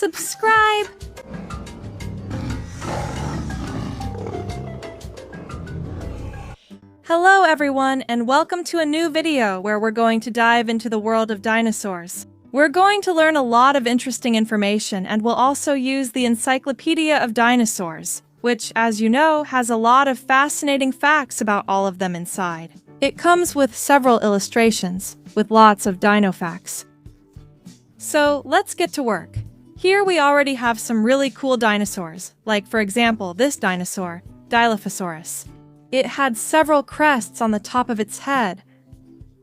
subscribe. Hello everyone, and welcome to a new video where we're going to dive into the world of dinosaurs. We're going to learn a lot of interesting information, and we'll also use the Encyclopedia of Dinosaurs, which, as you know, has a lot of fascinating facts about all of them inside. It comes with several illustrations, with lots of dino facts. So let's get to work. Here we already have some really cool dinosaurs, like for example this dinosaur, Dilophosaurus. It had several crests on the top of its head.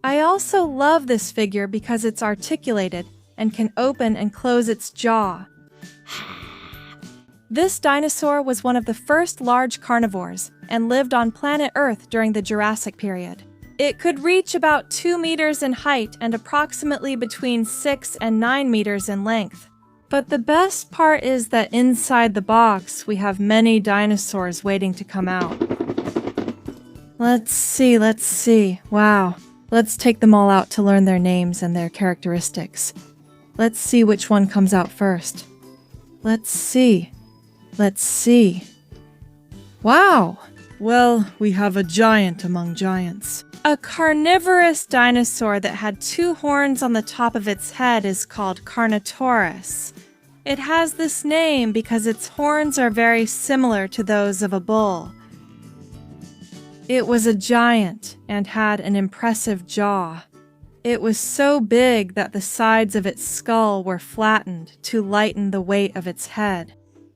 I also love this figure because it's articulated and can open and close its jaw. This dinosaur was one of the first large carnivores and lived on planet Earth during the Jurassic period. It could reach about 2 meters in height and approximately between 6 and 9 meters in length. But the best part is that inside the box we have many dinosaurs waiting to come out. Let's see. Wow. Let's take them all out to learn their names and their characteristics. Let's see which one comes out first. Let's see. Wow! Well, we have a giant among giants. A carnivorous dinosaur that had 2 horns on the top of its head is called Carnotaurus. It has this name because its horns are very similar to those of a bull. It was a giant and had an impressive jaw. It was so big that the sides of its skull were flattened to lighten the weight of its head.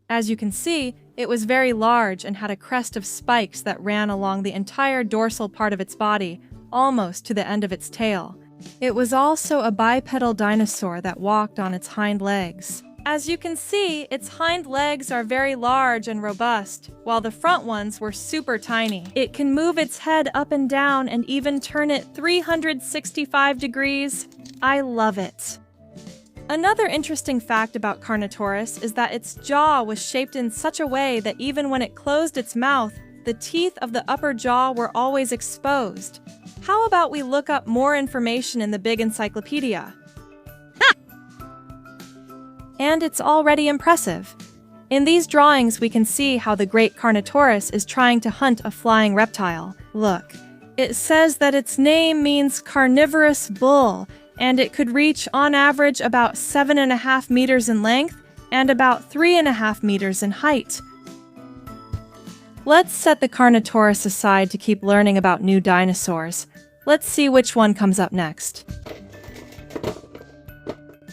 As you can see, it was very large and had a crest of spikes that ran along the entire dorsal part of its body, almost to the end of its tail. It was also a bipedal dinosaur that walked on its hind legs. As you can see, its hind legs are very large and robust, while the front ones were super tiny. It can move its head up and down and even turn it 365 degrees. I love it. Another interesting fact about Carnotaurus is that its jaw was shaped in such a way that even when it closed its mouth, the teeth of the upper jaw were always exposed. How about we look up more information in the big encyclopedia? And it's already impressive. In these drawings, we can see how the great Carnotaurus is trying to hunt a flying reptile. Look, it says that its name means carnivorous bull, and it could reach on average about 7.5 meters in length and about 3.5 meters in height. Let's set the Carnotaurus aside to keep learning about new dinosaurs. Let's see which one comes up next.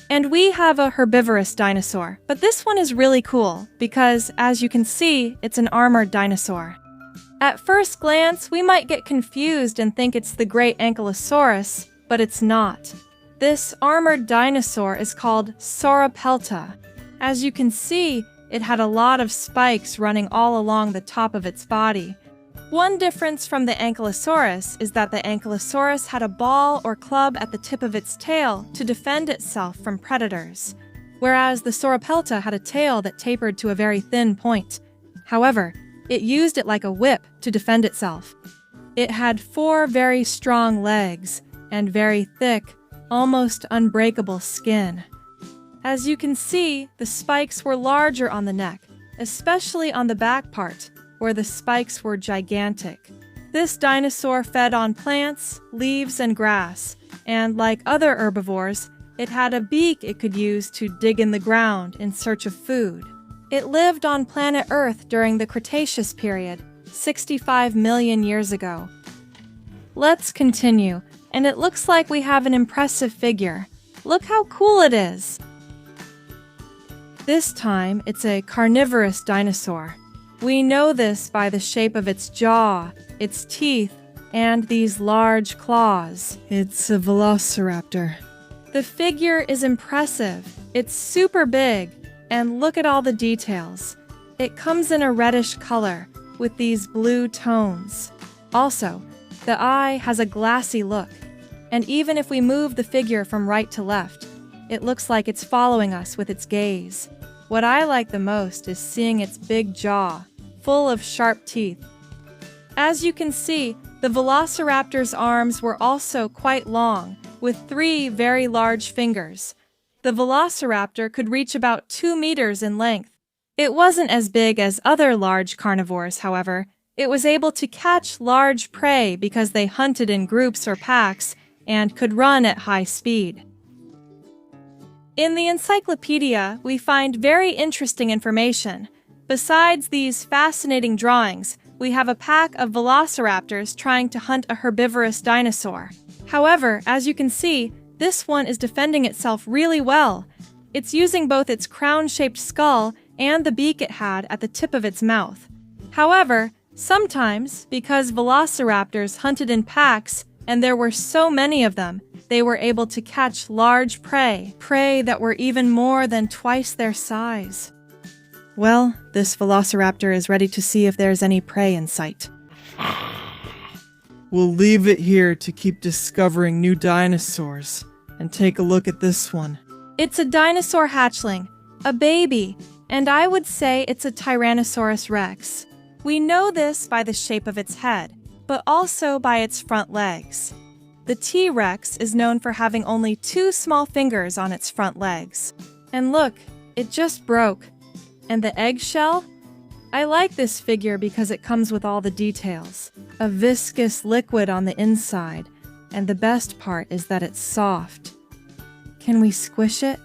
And we have a herbivorous dinosaur, but this one is really cool because, as you can see, it's an armored dinosaur. At first glance, we might get confused and think it's the great Ankylosaurus, but it's not. This armored dinosaur is called Sauropelta. As you can see, it had a lot of spikes running all along the top of its body. One difference from the Ankylosaurus is that the Ankylosaurus had a ball or club at the tip of its tail to defend itself from predators, whereas the Sauropelta had a tail that tapered to a very thin point. However, it used it like a whip to defend itself. It had 4 very strong legs and very thick, almost unbreakable skin. As you can see, the spikes were larger on the neck, especially on the back part, where the spikes were gigantic. This dinosaur fed on plants, leaves, and grass, and like other herbivores, it had a beak it could use to dig in the ground in search of food. It lived on planet Earth during the Cretaceous period, 65 million years ago. Let's continue, and it looks like we have an impressive figure. Look how cool it is! This time, it's a carnivorous dinosaur. We know this by the shape of its jaw, its teeth, and these large claws. It's a Velociraptor. The figure is impressive. It's super big, and look at all the details. It comes in a reddish color, with these blue tones. Also, the eye has a glassy look, and even if we move the figure from right to left, it looks like it's following us with its gaze. What I like the most is seeing its big jaw, full of sharp teeth. As you can see, the Velociraptor's arms were also quite long, with 3 very large fingers. The Velociraptor could reach about 2 meters in length. It wasn't as big as other large carnivores, however. It was able to catch large prey because they hunted in groups or packs and could run at high speed. In the Encyclopedia, we find very interesting information. Besides these fascinating drawings, we have a pack of velociraptors trying to hunt a herbivorous dinosaur. However, as you can see, this one is defending itself really well. It's using both its crown-shaped skull and the beak it had at the tip of its mouth. However, sometimes, because velociraptors hunted in packs and there were so many of them, they were able to catch large prey that were even more than twice their size. Well, this velociraptor is ready to see if there's any prey in sight. We'll leave it here to keep discovering new dinosaurs. And take a look at this one. It's a dinosaur hatchling, a baby, and I would say it's a Tyrannosaurus rex. We know this by the shape of its head, but also by its front legs. The T-Rex is known for having only 2 small fingers on its front legs. And look, it just broke. And the eggshell? I like this figure because it comes with all the details. A viscous liquid on the inside, and the best part is that it's soft. Can we squish it?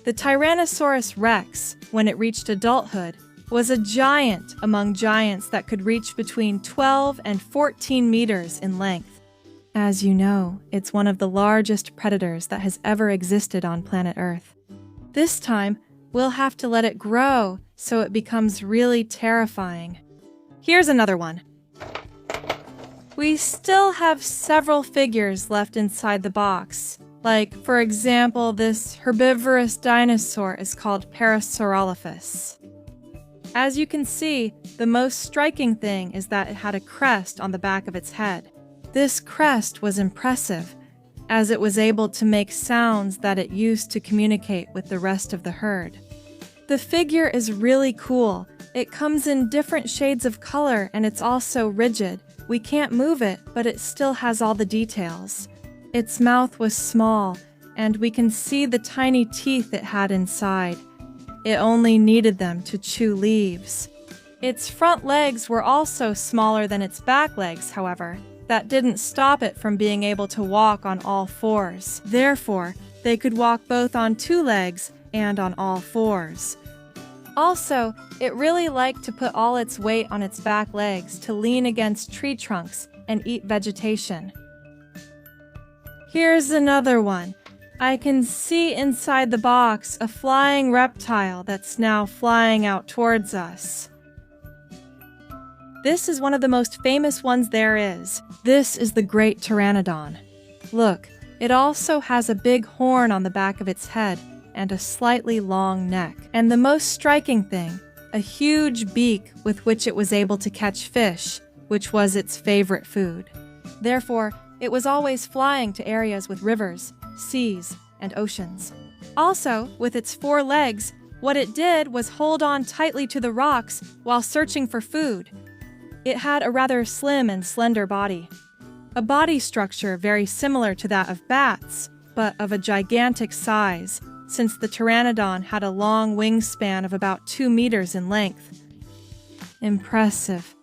The Tyrannosaurus rex, when it reached adulthood, was a giant among giants that could reach between 12 and 14 meters in length. As you know, it's one of the largest predators that has ever existed on planet Earth. This time, we'll have to let it grow so it becomes really terrifying. Here's another one. We still have several figures left inside the box. Like, for example, this herbivorous dinosaur is called Parasaurolophus. As you can see, the most striking thing is that it had a crest on the back of its head. This crest was impressive, as it was able to make sounds that it used to communicate with the rest of the herd. The figure is really cool. It comes in different shades of color and it's also rigid. We can't move it, but it still has all the details. Its mouth was small, and we can see the tiny teeth it had inside. It only needed them to chew leaves. Its front legs were also smaller than its back legs, however. That didn't stop it from being able to walk on all 4s. Therefore, they could walk both on 2 legs and on all 4s. Also, it really liked to put all its weight on its back legs to lean against tree trunks and eat vegetation. Here's another one. I can see inside the box a flying reptile that's now flying out towards us. This is one of the most famous ones there is. This is the Great Pteranodon. Look, it also has a big horn on the back of its head and a slightly long neck. And the most striking thing, a huge beak with which it was able to catch fish, which was its favorite food. Therefore, it was always flying to areas with rivers, seas, and oceans. Also, with its 4 legs, what it did was hold on tightly to the rocks while searching for food. It had a rather slim and slender body. A body structure very similar to that of bats, but of a gigantic size, since the Pteranodon had a long wingspan of about 2 meters in length. Impressive.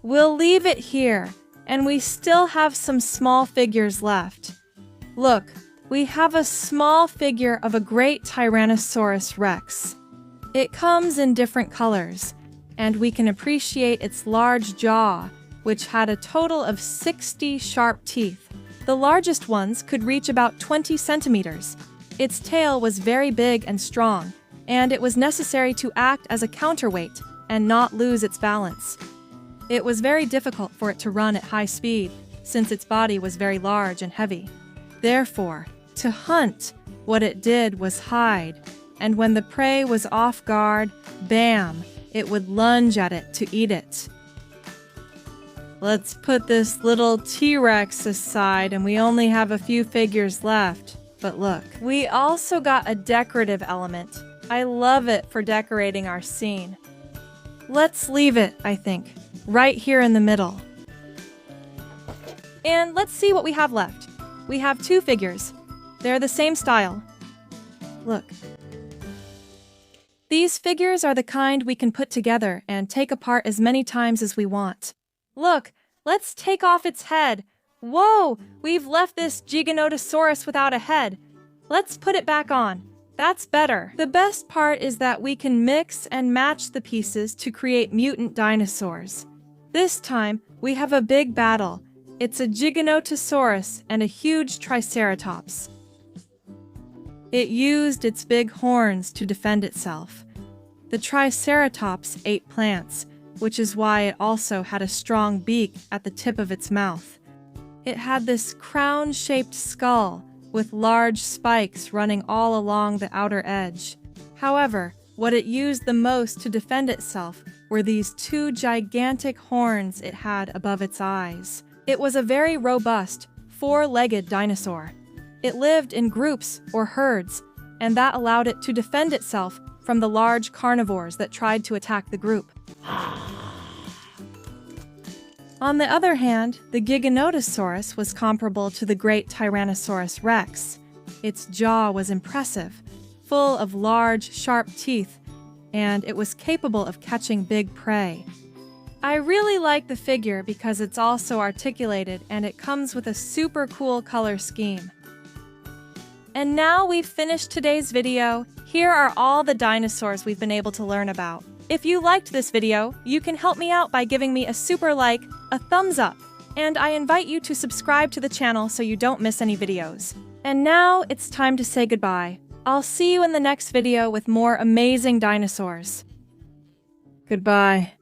We'll leave it here, and we still have some small figures left. Look, we have a small figure of a great Tyrannosaurus rex. It comes in different colors, and we can appreciate its large jaw, which had a total of 60 sharp teeth. The largest ones could reach about 20 centimeters. Its tail was very big and strong, and it was necessary to act as a counterweight and not lose its balance. It was very difficult for it to run at high speed, since its body was very large and heavy. Therefore, to hunt, what it did was hide, and when the prey was off guard, bam, it would lunge at it to eat it. Let's put this little T-Rex aside, and we only have a few figures left. But look, we also got a decorative element. I love it for decorating our scene. Let's leave it, I think, right here in the middle. And let's see what we have left. we have two figures. They're the same style. Look. These figures are the kind we can put together and take apart as many times as we want. Look, let's take off its head. Whoa, we've left this Giganotosaurus without a head. Let's put it back on. That's better. The best part is that we can mix and match the pieces to create mutant dinosaurs. This time, we have a big battle. It's a Giganotosaurus and a huge Triceratops. It used its big horns to defend itself. The Triceratops ate plants, which is why it also had a strong beak at the tip of its mouth. It had this crown-shaped skull with large spikes running all along the outer edge. However, what it used the most to defend itself were these two gigantic horns it had above its eyes. It was a very robust, four-legged dinosaur. It lived in groups or herds, and that allowed it to defend itself from the large carnivores that tried to attack the group. On the other hand, the Giganotosaurus was comparable to the great Tyrannosaurus rex. Its jaw was impressive, full of large, sharp teeth, and it was capable of catching big prey. I really like the figure because it's also articulated and it comes with a super cool color scheme. And now we've finished today's video. Here are all the dinosaurs we've been able to learn about. If you liked this video, you can help me out by giving me a super like, a thumbs up, and I invite you to subscribe to the channel so you don't miss any videos. And now it's time to say goodbye. I'll see you in the next video with more amazing dinosaurs. Goodbye.